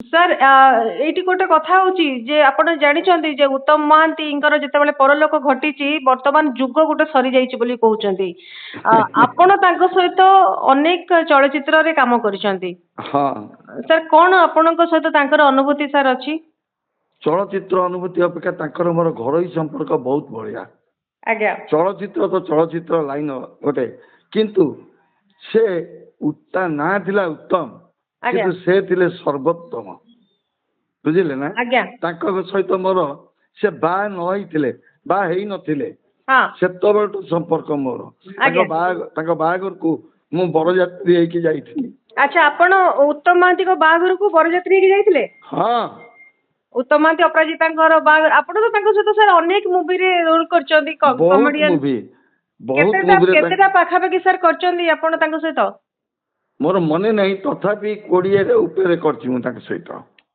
Sir ଏଇଠି ଗୋଟେ କଥା ହଉଛି ଯେ ଆପଣ ଜାଣିଛନ୍ତି ଯେ ଉତ୍ତମ ମହାନ୍ତିଙ୍କର ଯେତେବେଳେ ପରଲୋକ ଘଟିଛି ବର୍ତ୍ତମାନ ଯୁଗ ଗୋଟେ ସରିଯାଇଛି ବୋଲି କହୁଛନ୍ତି। ଆପଣ ତାଙ୍କ ସହିତ ଅନେକ ଚଳଚ୍ଚିତ୍ରରେ କାମ କରିଛନ୍ତି। ହଁ ସାର୍ କଣ ଆପଣଙ୍କ ସହିତ ତାଙ୍କର ଅନୁଭୂତି ସାର୍ ଅଛି? ଚଳଚ୍ଚିତ୍ର ଅନୁଭୂତି ଅପେକ୍ଷା ତାଙ୍କର ମୋର ଘରୋଇ ସମ୍ପର୍କ ବହୁତ ବଢ଼ିଆ। ଆଜ୍ଞା ଚଳଚ୍ଚିତ୍ର ତ ଚଳଚ୍ଚିତ୍ର ଲାଇନ ଗୋଟେ, କିନ୍ତୁ ସେ ତା ନାଁ ଥିଲା ଉତ୍ତମ, ଆଜ୍ଞା କିନ୍ତୁ ସେ ଥିଲେ ସର୍ବୋତ୍ତମ। ବୁଝିଲେ ନା? ଆଜ୍ଞା ତାଙ୍କ ସହିତ ମୋର ସେ ବାହା ନ ହେଇଥିଲେ, ବାହା ହେଇନଥିଲେ, ହଁ ସେତେବେଳଠୁ ସମ୍ପର୍କ ମୋର। ଆଜ୍ଞା। ତାଙ୍କ ବାହାଘରକୁ ମୁଁ ବରଯାତ୍ରୀ ହେଇକି ଯାଇଥିଲି। ଆଚ୍ଛା ଆପଣ ଉତ୍ତମ ମହାନ୍ତିଙ୍କ ବାହାଘରକୁ ବରଯାତ୍ରୀ ହେଇକି ଯାଇଥିଲେ? ହଁ ଉତ୍ତମ ମହାନ୍ତି ଅପରାଜିତାଙ୍କର ବାହାଘର ଆପଣ ତ ତାଙ୍କ ସହିତ ସାର୍ ଅନେକ ମୁଭିରେ ରୋଲ କରିଛନ୍ତି ବହୁତ କମେଡିଆନ। ମୁଭି ବହୁତ ମୁଭିରେ କେତେଟା ପାଖାପାଖି ସାର୍ କରିଛନ୍ତି ଆପଣ ତାଙ୍କ ସହିତ? ମୋର ମନେ ନାହିଁ, ତଥାପି 20 ଉପରେ କରିଛି ମୁଁ ତାଙ୍କ ସହିତ।